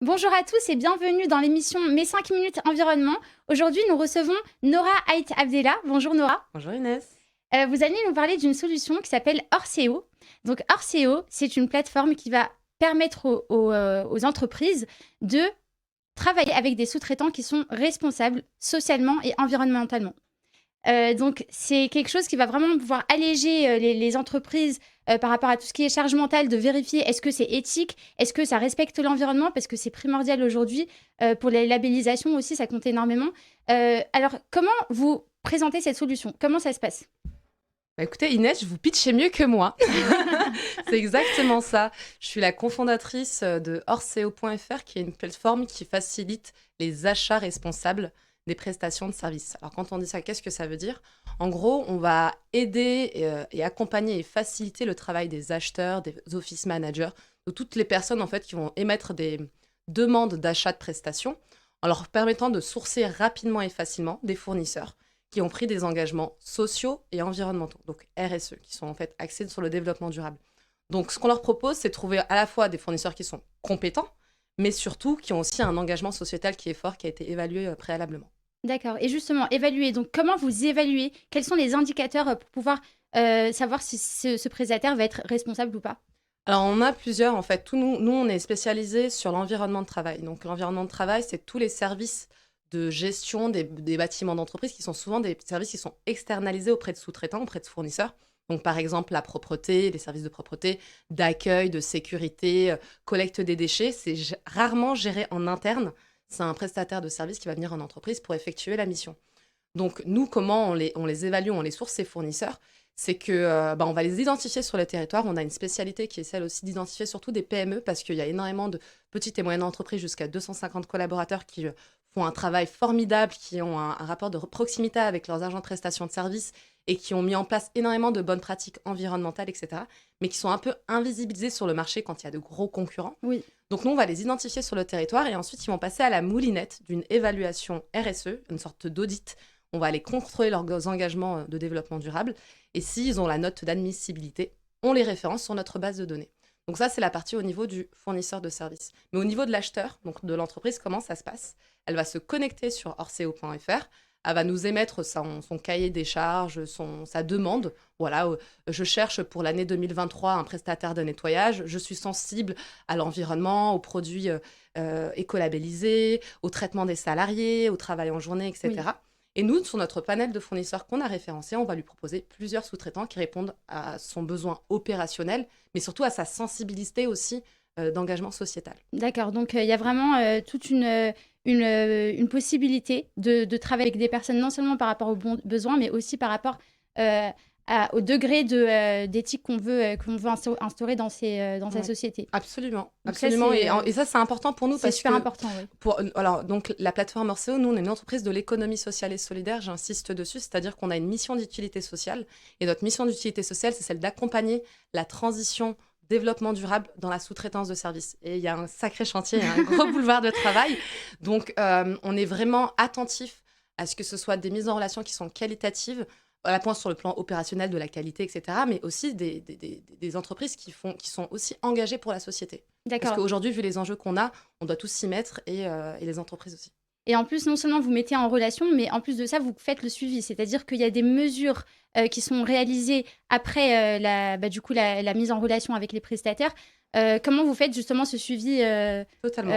Bonjour à tous et bienvenue dans l'émission Mes 5 minutes environnement. Aujourd'hui, nous recevons Nora Ait Abdella. Bonjour Nora. Bonjour Inès. Vous allez nous parler d'une solution qui s'appelle Orseo. Donc Orseo, c'est une plateforme qui va permettre aux entreprises de travailler avec des sous-traitants qui sont responsables socialement et environnementalement. Donc, c'est quelque chose qui va vraiment pouvoir alléger les entreprises par rapport à tout ce qui est charge mentale, de vérifier est-ce que c'est éthique, est-ce que ça respecte l'environnement, parce que c'est primordial aujourd'hui. Pour les labellisations aussi, ça compte énormément. Alors, comment vous présentez cette solution? Comment ça se passe? Écoutez Inès, je vous pitchez mieux que moi. C'est exactement ça. Je suis la cofondatrice de Orseo.fr, qui est une plateforme qui facilite les achats responsables des prestations de services. Alors quand on dit ça, qu'est-ce que ça veut dire? En gros, on va aider et accompagner et faciliter le travail des acheteurs, des office managers, de toutes les personnes en fait qui vont émettre des demandes d'achat de prestations, en leur permettant de sourcer rapidement et facilement des fournisseurs qui ont pris des engagements sociaux et environnementaux, donc RSE, qui sont en fait axés sur le développement durable. Donc ce qu'on leur propose, c'est de trouver à la fois des fournisseurs qui sont compétents, mais surtout qui ont aussi un engagement sociétal qui est fort, qui a été évalué préalablement. D'accord. Et justement, évaluer. Donc, comment vous évaluez? Quels sont les indicateurs pour pouvoir savoir si ce prestataire va être responsable ou pas? Alors, on a plusieurs, en fait. Nous, on est spécialisé sur l'environnement de travail. Donc, l'environnement de travail, c'est tous les services de gestion des bâtiments d'entreprise qui sont souvent des services qui sont externalisés auprès de sous-traitants, auprès de fournisseurs. Donc, par exemple, la propreté, les services de propreté, d'accueil, de sécurité, collecte des déchets, c'est rarement géré en interne. C'est un prestataire de service qui va venir en entreprise pour effectuer la mission. Donc, nous, comment on les évalue, on les source, ces fournisseurs? C'est que on va les identifier sur le territoire. On a une spécialité qui est celle aussi d'identifier surtout des PME parce qu'il y a énormément de petites et moyennes entreprises jusqu'à 250 collaborateurs qui font un travail formidable, qui ont un rapport de proximité avec leurs agents de prestation de services et qui ont mis en place énormément de bonnes pratiques environnementales, etc., mais qui sont un peu invisibilisés sur le marché quand il y a de gros concurrents. Oui. Donc nous, on va les identifier sur le territoire et ensuite, ils vont passer à la moulinette d'une évaluation RSE, une sorte d'audit. On va aller contrôler leurs engagements de développement durable et s'ils ont la note d'admissibilité, on les référence sur notre base de données. Donc ça, c'est la partie au niveau du fournisseur de services. Mais au niveau de l'acheteur, donc de l'entreprise, comment ça se passe? Elle va se connecter sur orseo.fr, elle va nous émettre son cahier des charges, sa demande. Voilà, je cherche pour l'année 2023 un prestataire de nettoyage. Je suis sensible à l'environnement, aux produits écolabellisés, au traitement des salariés, au travail en journée, etc. Oui. Et nous, sur notre panel de fournisseurs qu'on a référencé, on va lui proposer plusieurs sous-traitants qui répondent à son besoin opérationnel, mais surtout à sa sensibilité aussi d'engagement sociétal. D'accord, donc il y a vraiment toute une possibilité de travailler avec des personnes, non seulement par rapport aux besoins, mais aussi par rapport euh, au degré d'éthique qu'on veut instaurer dans sa Ouais. société. Absolument, Donc ça, absolument. Et ça, c'est important pour nous c'est parce super que important, oui. alors, donc, la plateforme Orseo, nous, on est une entreprise de l'économie sociale et solidaire, j'insiste dessus, c'est-à-dire qu'on a une mission d'utilité sociale. Et notre mission d'utilité sociale, c'est celle d'accompagner la transition développement durable dans la sous-traitance de services. Et il y a un sacré chantier, un gros boulevard de travail. Donc, on est vraiment attentif à ce que ce soit des mises en relation qui sont qualitatives, à la fois sur le plan opérationnel de la qualité, etc., mais aussi des entreprises qui sont aussi engagées pour la société. Parce D'accord. qu'aujourd'hui, vu les enjeux qu'on a, on doit tous s'y mettre et les entreprises aussi. Et en plus, non seulement vous mettez en relation, mais en plus de ça, vous faites le suivi. C'est-à-dire qu'il y a des mesures qui sont réalisées après la mise en relation avec les prestataires. Comment vous faites justement ce suivi Totalement.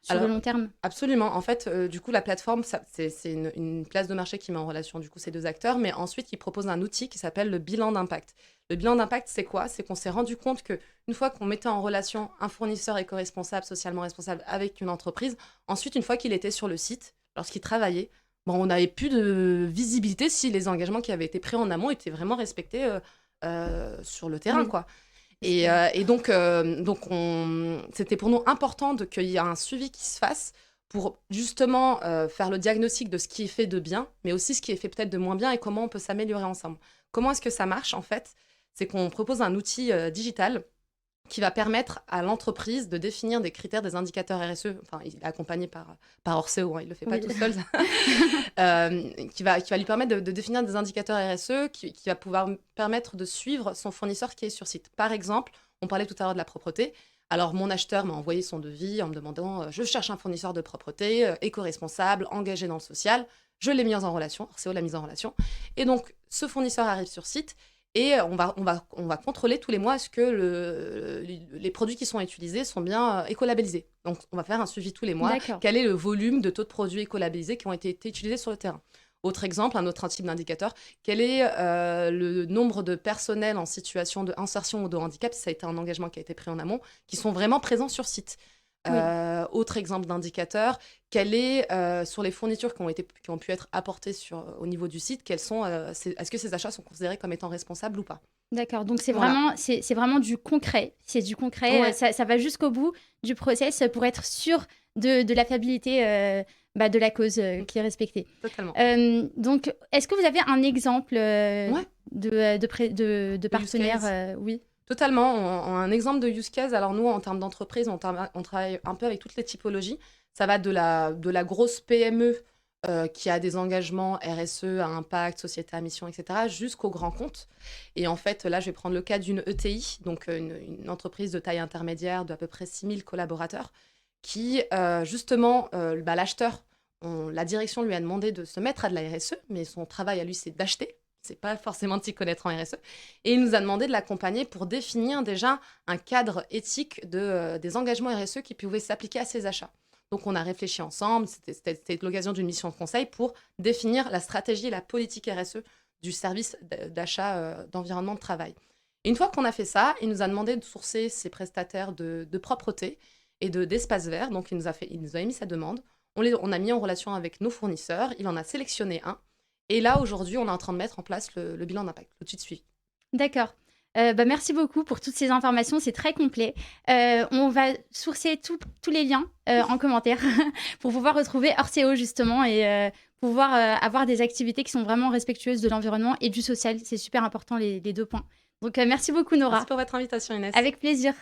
sur le Alors, long terme? absolument. En fait, du coup, la plateforme, c'est une place de marché qui met en relation du coup ces deux acteurs, mais ensuite, ils proposent un outil qui s'appelle le bilan d'impact. Le bilan d'impact, c'est quoi? C'est qu'on s'est rendu compte que une fois qu'on mettait en relation un fournisseur éco-responsable, socialement responsable avec une entreprise, ensuite, une fois qu'il était sur le site, lorsqu'il travaillait, on n'avait plus de visibilité si les engagements qui avaient été pris en amont étaient vraiment respectés sur le terrain, Oui. quoi. Et donc, c'était pour nous important qu'il y ait un suivi qui se fasse pour justement faire le diagnostic de ce qui est fait de bien, mais aussi ce qui est fait peut-être de moins bien et comment on peut s'améliorer ensemble. Comment est-ce que ça marche en fait? C'est qu'on propose un outil digital qui va permettre à l'entreprise de définir des critères, des indicateurs RSE. Enfin, il est accompagné par Orseo, hein, il ne le fait pas Oui. tout seul. Qui va lui permettre de définir des indicateurs RSE qui va pouvoir permettre de suivre son fournisseur qui est sur site. Par exemple, on parlait tout à l'heure de la propreté. Alors, mon acheteur m'a envoyé son devis en me demandant je cherche un fournisseur de propreté, éco-responsable, engagé dans le social. Je l'ai mis en relation, Arceo l'a mis en relation. Et donc, ce fournisseur arrive sur site et on va contrôler tous les mois est-ce que les produits qui sont utilisés sont bien écolabellisés. Donc, on va faire un suivi tous les mois. D'accord. Quel est le volume de taux de produits écolabellisés qui ont été utilisés sur le terrain? Autre exemple, un autre type d'indicateur, quel est le nombre de personnels en situation de insertion ou de handicap, ça a été un engagement qui a été pris en amont, qui sont vraiment présents sur site. Oui. Autre exemple d'indicateur, quel est sur les fournitures qui ont pu être apportées au niveau du site, est-ce que ces achats sont considérés comme étant responsables ou pas? D'accord, donc c'est Voilà. vraiment, c'est vraiment du concret. C'est du concret, Ouais, ça va jusqu'au bout du process pour être sûr de la fiabilité de la cause qui est respectée. totalement. Donc, est-ce que vous avez un exemple Ouais, de use partenaire case. Oui, Totalement. Un exemple de use case, alors nous, en termes d'entreprise, on travaille un peu avec toutes les typologies. Ça va de la grosse PME qui a des engagements RSE, à impact, société à mission, etc., jusqu'au grand compte. Et en fait, là, je vais prendre le cas d'une ETI, donc une entreprise de taille intermédiaire de à peu près 6000 collaborateurs, qui, justement, l'acheteur, la direction lui a demandé de se mettre à de la RSE, mais son travail à lui, c'est d'acheter. C'est pas forcément de s'y connaître en RSE. Et il nous a demandé de l'accompagner pour définir déjà un cadre éthique des engagements RSE qui pouvaient s'appliquer à ses achats. Donc, on a réfléchi ensemble. C'était l'occasion d'une mission de conseil pour définir la stratégie et la politique RSE du service d'achat d'environnement de travail. Et une fois qu'on a fait ça, il nous a demandé de sourcer ses prestataires de propreté et d'espace vert. Donc, il nous a émis sa demande. On a mis en relation avec nos fournisseurs. Il en a sélectionné un. Et là, aujourd'hui, on est en train de mettre en place le bilan d'impact, l'outil de suivi. d'accord. Merci beaucoup pour toutes ces informations, c'est très complet. On va sourcer tous les liens en commentaire pour pouvoir retrouver Orseo justement et pouvoir avoir des activités qui sont vraiment respectueuses de l'environnement et du social. C'est super important les deux points. Donc merci beaucoup Nora, Merci pour votre invitation, Inès. avec plaisir.